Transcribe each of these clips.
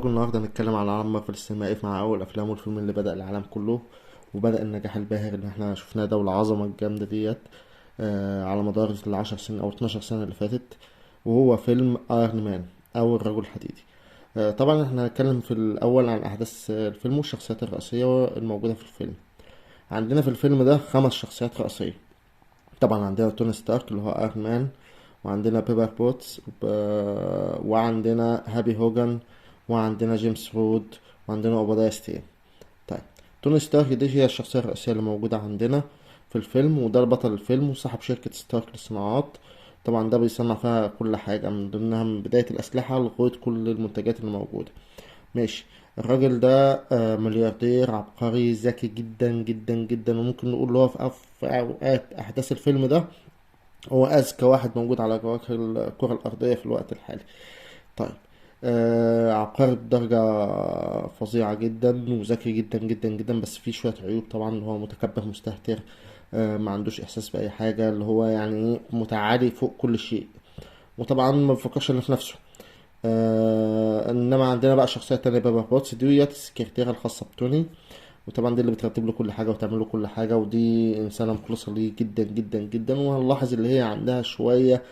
برضه النهارده هنتكلم عن عالم مارفل السينمائي مع أول أفلام والفيلم اللي بدأ العالم كله وبدأ النجاح الباهر اللي احنا شفناه ده والعظمة الجامدة ديت على مدار ال10 سنين أو 12 سنة اللي فاتت. وهو فيلم ايرون مان أو الرجل الحديدي. طبعا احنا هنتكلم في الأول عن أحداث الفيلم والشخصيات الرئيسية الموجودة في الفيلم. عندنا في الفيلم ده 5 شخصيات رئيسية. طبعا عندنا توني ستارك اللي هو ايرون مان، وعندنا بيبر بوتس وعندنا هابي هوجن، وعندنا جيمس رود، وعندنا اوبادايا ستين. طيب، توني ستارك دي هي الشخصية الرئيسية اللي موجودة عندنا في الفيلم، وده البطل الفيلم وصاحب شركة ستارك للصناعات. طبعا ده بيصنع فيها كل حاجة من ضمنها من بداية الأسلحة لغاية كل المنتجات اللي موجودة. ماشي. الراجل ده ملياردير عبقري ذكي جدا جدا جدا، وممكن نقول له هو في أوقات أحداث الفيلم ده هو أذكى واحد موجود على وجه الكرة الأرضية في الوقت الحالي. طيب. عبقري بدرجة فظيعة جدا وذكي جدا جدا جدا، بس فيه شوية عيوب طبعا، اللي هو متكبر مستهتر. ما عندوش إحساس بأي حاجة، اللي هو يعني إيه، متعالي فوق كل شيء، وطبعا ما بيفكرش إلا في نفسه. انما عندنا بقى شخصية تانية، بابا بوتس ديت السكرتيرة الخاصة بتوني، وطبعا دي اللي بترتب له كل حاجة وتعمل له كل حاجة، ودي إنسانة مخلصة ليه جدا جدا جدا. وهنلاحظ اللي هي عندها شوية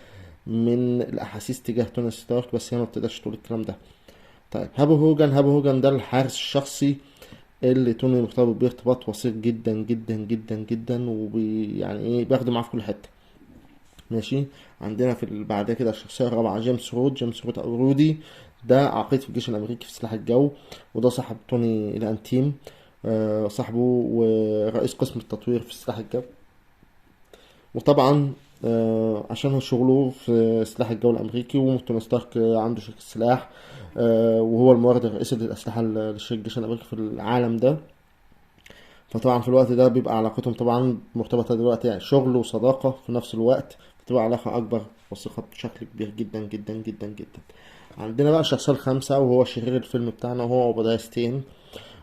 من الأحاسيس تجاه توني ستارك، بس هي ما بتقدرش تقول الكلام ده. طيب، هابو هوجن ده الحارس الشخصي اللي توني مرتبط بيه ارتباط وثيق جدا جدا جدا جدا، يعني ايه، بياخده معاه في كل حتة. ماشي. عندنا بعد كده الشخصية الرابعة جيمس رود أو رودي. ده عقيد في الجيش الأمريكي في سلاح الجو، وده صاحب توني الأنتيم. صاحبه ورئيس قسم التطوير في سلاح الجو. وطبعا عشان هو شغله في سلاح الجو الأمريكي، وتوني ستارك عنده شركة سلاح. وهو المورد الرئيسي للأسلحة للجيش الأمريكي في العالم ده. فطبعا في الوقت ده بيبقى علاقتهم طبعا مرتبطة دلوقتي، يعني شغل وصداقة في نفس الوقت، بتبقى علاقة أكبر وثيقة بشكل كبير جدا جدا جدا جدا. عندنا بقى الشخصية الخامسة وهو شرير الفيلم بتاعنا، وهو أوبادايا ستين.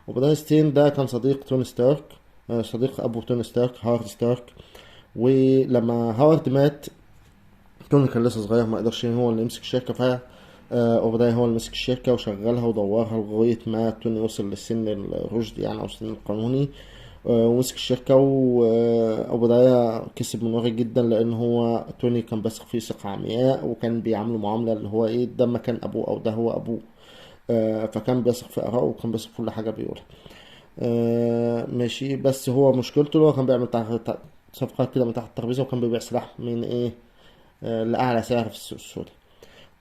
أوبادايا ستين ده كان صديق توني ستارك، صديق أبو توني ستارك هارد ستارك. ولما هاورد مات، توني كان لسه صغير ما قدرش هو اللي يمسك الشركة. اوبادايا هو اللي مسك الشركة وشغلها ودورها لغاية ما توني وصل للسن الرشد، يعني أو السن القانوني. ومسك الشركة، وأوبادايا كسب من ورا جدا، لأن هو توني كان بيثق فيه ثقة عمياء، وكان بيعامله معاملة اللي هو إيه، ده مكان أبوه أو ده هو أبوه. فكان بيثق في آرائه، وكان بيثق في كل حاجة بيقولها. ماشي. بس هو مشكلته اللي هو كان بيعمل صفقات كده من تحت الترابيزة، وكان بيبيع سلاح من إيه، لأعلى سعر في السوق السوداء.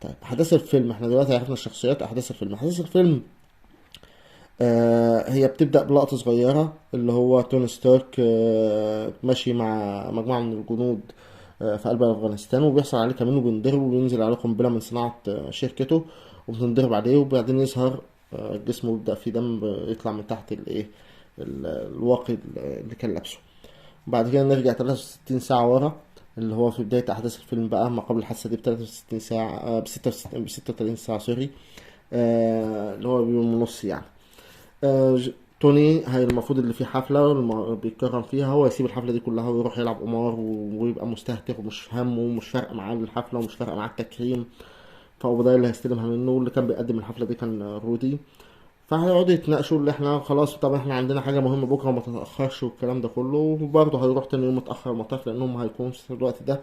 طيب، أحداث الفيلم، احنا دلوقتي عرفنا الشخصيات. أحداث الفيلم هي بتبدأ بلقطة صغيرة، اللي هو توني ستارك ماشي مع مجموعة من الجنود في قلب أفغانستان، وبيحصل عليه كمين وبينضرب، وبينزل عليه قنبلة من صناعة شركته، وبتنضرب عليه، وبعدين يظهر جسمه يبدأ فيه دم يطلع من تحت الايه، الواقي اللي كان لابسه. بعد كده نرجع 63 ساعة ورا، اللي هو في بداية أحداث الفيلم بقى، ما قبل الحادثة دي ب 63 ساعة، ب 36 ساعة سوري. اللي هو بيوم ونص يعني. توني هي المفروض اللي فيه حفلة بيتكرم فيها، هو يسيب الحفلة دي كلها ويروح يلعب قمار ويبقى مستهتر ومش همه ومش فارق معاه الحفلة ومش فارق معاه التكريم. فهو ده اللي هيستلمها منه، واللي كان بيقدم الحفلة دي كان رودي. فهيقعدوا يتناقشوا اللي احنا خلاص، طب احنا عندنا حاجة مهمة بكرة وما تتأخرش والكلام ده كله. وبرضه هيروح تاني يوم متأخر المطار، لأنهم هيكونوا في الوقت ده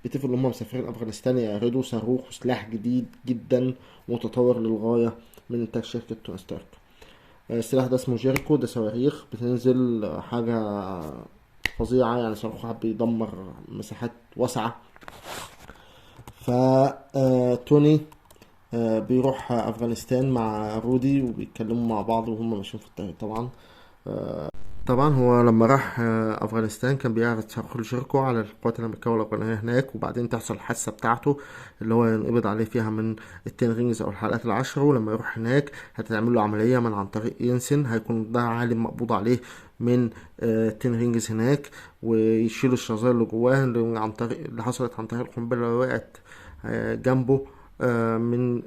بيتفقوا إن هم مسافرين أفغانستان يعرضوا صاروخ وسلاح جديد جدا متطور للغاية من إنتاج شركة توني ستارك. السلاح ده اسمه جيريكو، ده صواريخ بتنزل حاجة فظيعة، يعني صاروخ بيدمر مساحات واسعة. فتوني بيروح أفغانستان مع رودي، وبيتكلموا مع بعض وهم ماشيين في الطريق طبعا. طبعا هو لما راح افغانستان كان بيعرض صاروخ جيركو على القوات الامريكيه والافغانيه هناك، وبعدين تحصل الحادثه بتاعته اللي هو ينقبض عليه فيها من التين رينجز او الحلقات العشرة. ولما يروح هناك هتتعمل له عمليه من عن طريق ينسن، هيكون ده عالم مقبوض عليه من التين رينجز هناك، ويشيلوا الشظايا اللي جواه اللي حصلت عن طريق القنبله اللي وقعت جنبه من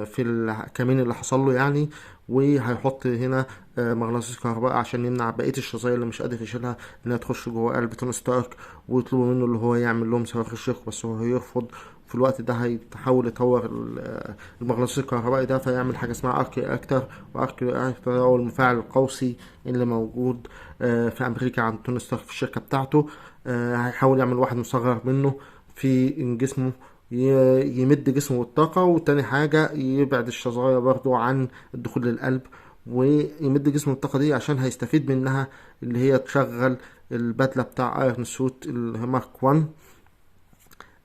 في الكمين اللي حصل له يعني. وهيحط هنا مغناطيس كهربائي عشان يمنع بقية الشظايا اللي مش قادر يشيلها انها تخش جوه قلب توني ستارك، ويطلبوا منه اللي هو يعمل لهم صواريخ الشيخ، بس هو هيرفض في الوقت ده هيحاول يطور المغناطيس الكهربائي ده، فيعمل حاجة اسمها ارك رياكتور. وارك رياكتور هو المفاعل القوسي اللي موجود في امريكا عند توني ستارك في الشركة بتاعته. هيحاول يعمل واحد مصغر منه في جسمه، يمد جسمه بالطاقة، وتاني حاجة يبعد الشظايا برضو عن الدخول للقلب، ويمد جسمه بالطاقة دي عشان هيستفيد منها، اللي هي تشغل البدلة بتاع ايرون سوت اللي هي مارك 1،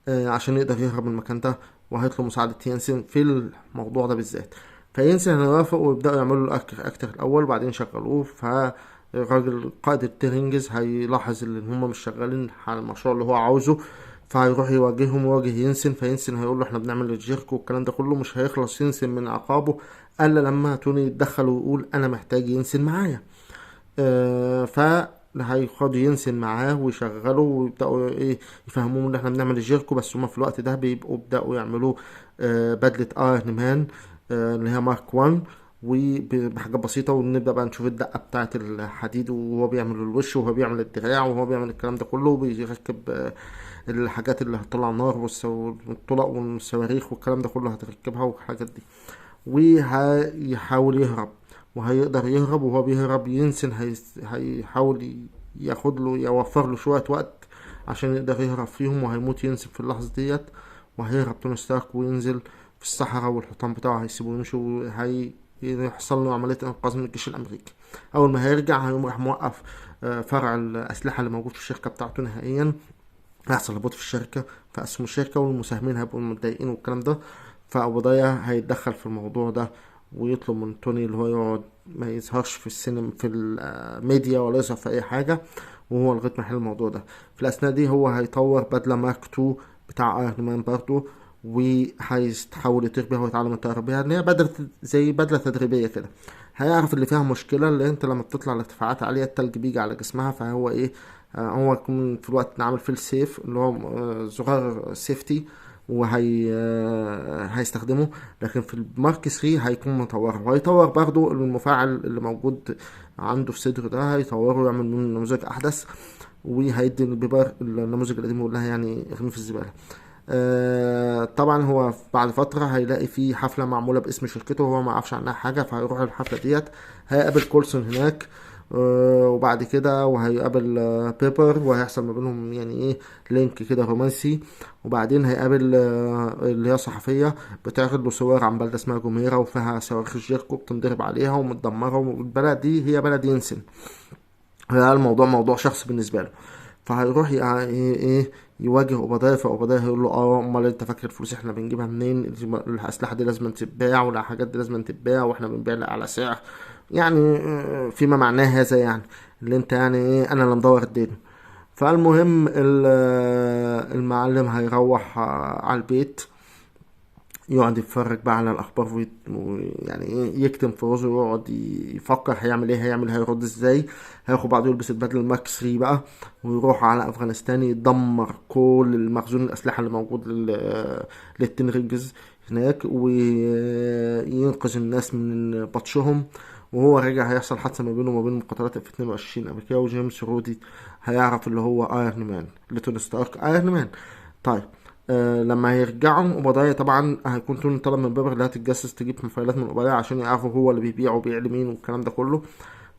عشان يقدر يهرب من المكان ده. وهيطلب مساعدة ينسن في الموضوع ده بالذات. فينسن هيوافق ويبدأوا يعملوا له أكتر الأول، بعدين يشغلوه. فالراجل قائد التيرنجز هيلاحظ ان هم مش شغالين على المشروع اللي هو عاوزه، فهيروح يواجههم ويواجه ينسن. فينسن هيقول له احنا بنعمل الجيرك والكلام ده كله. مش هيخلص ينسن من عقابه الا لما توني يتدخل ويقول انا محتاج ينسن معايا. ف هيقعد ينسن معاه ويشغله ويبدأوا ايه يفهموهم ان احنا بنعمل الجيركو. بس هما في الوقت ده بيبقوا بدأوا يعملوا بدلة ايرون مان اللي هي مارك 1، وبحاجات بسيطة. ونبدأ بقى نشوف الدقة بتاعة الحديد وهو بيعمل الوش وهو بيعمل الدراع وهو بيعمل الكلام ده كله، وبيركب الحاجات اللي هتطلع نار والطلق والصواريخ والكلام ده كله هتركبها والحاجات دي. وهيحاول يهرب، وهيقدر يهرب. وهو بيهرب ينسن هيحاول ياخد له يوفر له شوية وقت عشان يقدر يهرب فيهم، وهيموت ينسن في اللحظة ديت. وهيهرب توني ستارك وينزل في الصحراء، والحيطان بتاعه هيسيبوه يمشي، وهيحصل له عملية إنقاذ من الجيش الأمريكي. أول ما هيرجع هيقوم راح موقف فرع الأسلحة اللي موجود في الشركة بتاعته نهائيا. هيحصل هبوط في الشركة، في أسهم الشركة، والمساهمين هيبقوا متضايقين والكلام ده. فأوبادايا هيتدخل في الموضوع ده، ويطلب من توني اللي هو يقعد ما يظهرش في السينما في الميديا ولا يظهر في أي حاجة، وهو لغاية ما يحل الموضوع ده. في الأثناء دي هو هيطور بدلة مارك 2 بتاع ايرون مان برضه، وهيحاول يطير بيها ويتعلم الطيارة بيها، ان هي بدلة زي بدلة تدريبية كده. هيعرف اللي فيها مشكلة، اللي انت لما بتطلع لارتفاعات عالية التلج بيجي على جسمها. فهو ايه هو يكون في الوقت عامل فيه السيف اللي هو زرار سيفتي، وهي هيستخدمه. لكن في المارك 3 هيكون مطور، وهيطور برضو المفاعل اللي موجود عنده في صدره ده، هيطوره ويعمل منه نموذج احدث. وهيدي البيبر النموذج القديم يقول لها يعني ارميه في الزبالة. طبعا هو بعد فترة هيلاقي في حفلة معمولة باسم شركته وهو ما عرفش عنها حاجة، فهيروح الحفلة ديت. هيقابل كولسون هناك، وبعد كده وهيقابل بيبر، وهيحصل ما بينهم يعني ايه لينك كده رومانسي. وبعدين هيقابل اللي هي صحفية بتعرض له صور عن بلدة اسمها جوميرا، وفيها صواريخ جيركو بتنضرب عليها ومتدمرة، والبلد دي هي بلد ينسن. الموضوع موضوع شخص بالنسبة له. فهيروح ايه يواجه اوبادايا. فاوبادايا هيقول له امال انت فاكر الفلوس احنا بنجيبها منين؟ الاسلحه دي لازم تتباع، والحاجات دي لازم تتباع، واحنا بنبيع على سعر يعني فيما معناه هذا، يعني اللي انت يعني ايه انا اللي مدور الدنيا. فالمهم المعلم هيروح على البيت، يقعد يتفرج بقى على الاخبار ويعني ايه يكتم في راسه، ويقعد يفكر هيعمل ايه، هيرد ازاي. هياخد بعضه يلبس البدله الماك 3 بقى، ويروح على افغانستان يدمر كل المخزون الاسلحه اللي موجود للتنرجز هناك، وينقذ الناس من بطشهم. وهو راجع هيحصل حادثه ما بينه وما بين مقاتلات اف 22 امريكيه، وجيمس رودي هيعرف اللي هو ايرون مان لتوني ستارك ايرون مان. طيب لما هيرجعوا اوبادايا طبعا هيكون توني طلب من بيبر اللي هتتجسس تجيب فايلات من اوبادايا عشان يعرفوا هو اللي بيبيع وبيع لمين والكلام ده كله.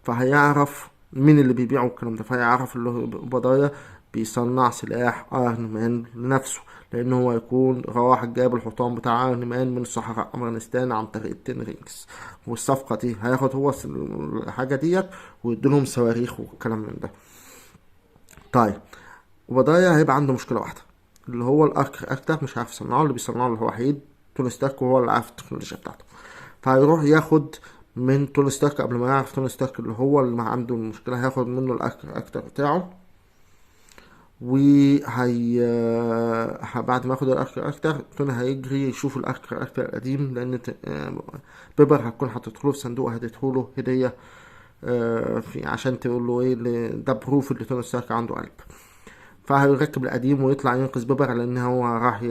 فهيعرف مين اللي بيبيع والكلام ده. فهيعرف اللي هو اوبادايا بيصنع سلاح ايرون مان لنفسه، لان هو يكون راح جاب الحطام بتاع ايرون مان من صحراء افغانستان عن طريق التين رينجز. والصفقه دي هياخد هو الحاجه ديت ويديلهم صواريخ والكلام من ده. طيب اوبادايا هيبقى عنده مشكله واحده، اللي هو الارك رياكتور مش عارف يصنعه. اللي بيصنعه اللي هو وحيد توني ستارك، وهو اللي عارف التكنولوجيا بتاعته. فهيروح ياخد من توني ستارك قبل ما يعرف توني ستارك اللي هو اللي عنده المشكله، هياخد منه الارك رياكتور بتاعه. وهي بعد ما ياخد الارك رياكتور توني هيجري يشوف الارك رياكتور القديم، لان بيبر هتكون حاطته في صندوق هديته هديه في عشان تقول له ايه ده بروف اللي توني ستارك عنده قلب. فهيركب القديم ويطلع ينقذ بيبر، لان هو راح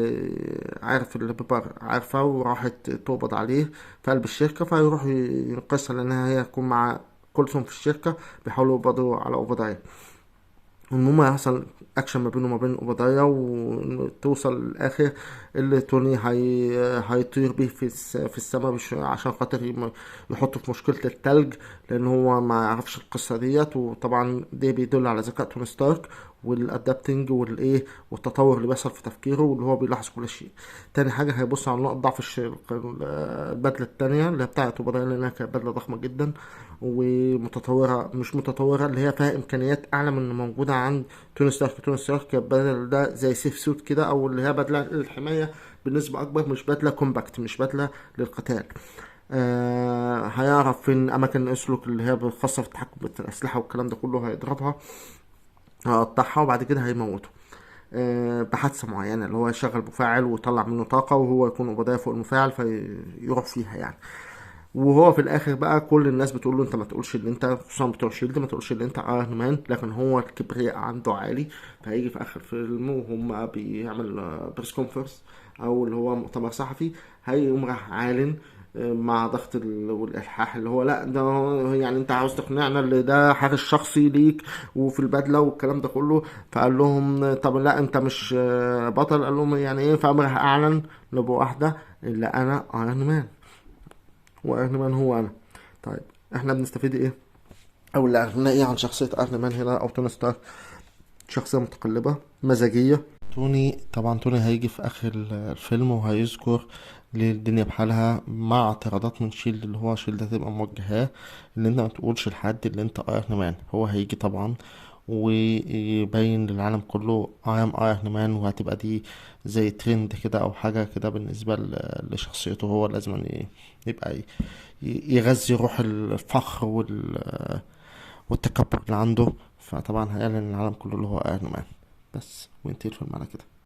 عارف اللي بيبر عارفه، وراحت تقبض عليه في قلب الشركه. فهيروح ينقذها، لانها هي هتكون مع كولسون في الشركه بيحاولوا يقبضوا على اوبادايا. المهم هيحصل اكشن ما بينه وما بين اوبادايا، وتوصل للاخر اللي توني هيطير بيه في السماء عشان خاطر يحطه في مشكلة التلج، لان هو ما يعرفش القصة ديت. وطبعا ده بيدل على ذكاء توني ستارك والادابتنج والايه والتطور اللي بيحصل في تفكيره، واللي هو بيلاحظ كل شيء. تاني حاجة هيبص على نقط ضعف البدلة التانية اللي هي بتاعت اوبادايا، لانها كانت بدلة ضخمة جدا ومتطورة، مش متطورة اللي هي فيها إمكانيات أعلى من اللي موجودة عند توني ستارك. توني ستارك كان بدل ده زي سيف سوت كده، أو اللي هي بدلة للحماية بنسبة أكبر، مش بدلة كومباكت، مش بدلة للقتال. هيعرف فين أماكن أسلوك اللي هي خاصة في التحكم بالأسلحة والكلام ده كله، هيضربها، هيقطعها، وبعد كده هيموته بحادثة معينة، اللي هو يشغل مفاعل ويطلع منه طاقة، وهو يكون قبضايا فوق المفاعل فيروح فيها يعني. وهو في الاخر بقى كل الناس بتقول له انت ما تقولش اللي انت، خصوصا بتوع شيلد، ما تقولش اللي انت ايرون مان، لكن هو الكبرياء عنده عالي. فهيجي في اخر الفيلم وهم بيعمل بريس كونفرنس او اللي هو مؤتمر صحفي، هيقوم راح عالن مع ضغط والالحاح اللي هو لا ده يعني انت عاوز تقنعنا اللي ده حارس شخصي ليك وفي البدله والكلام ده كله. فقال لهم طب لا انت مش بطل، قال لهم يعني ايه، فقام راح اعلن بواحده اللي انا ايرون مان، وايرون مان هو انا. طيب احنا بنستفيد ايه، او اللي عرفنا ايه عن شخصية ايرون مان هنا او توني ستارك؟ شخصية متقلبة مزاجية. توني هيجي في اخر الفيلم وهيذكر ليه الدنيا بحالها، مع اعتراضات من شيلد، اللي هو شيلد هتبقى موجهاه اللي انت ما تقولش لحد اللي انت ايرون مان. هو هيجي طبعا ويبين للعالم كله I am Iron Man، وهتبقى دي زي ترند كده او حاجة كده بالنسبة لشخصيته. هو لازم يبقى يغذي روح الفخر والتكبر اللي عنده. فطبعا هيعلن العالم كله اللي هو ايرون مان. بس وينتهي الفيلم على كده.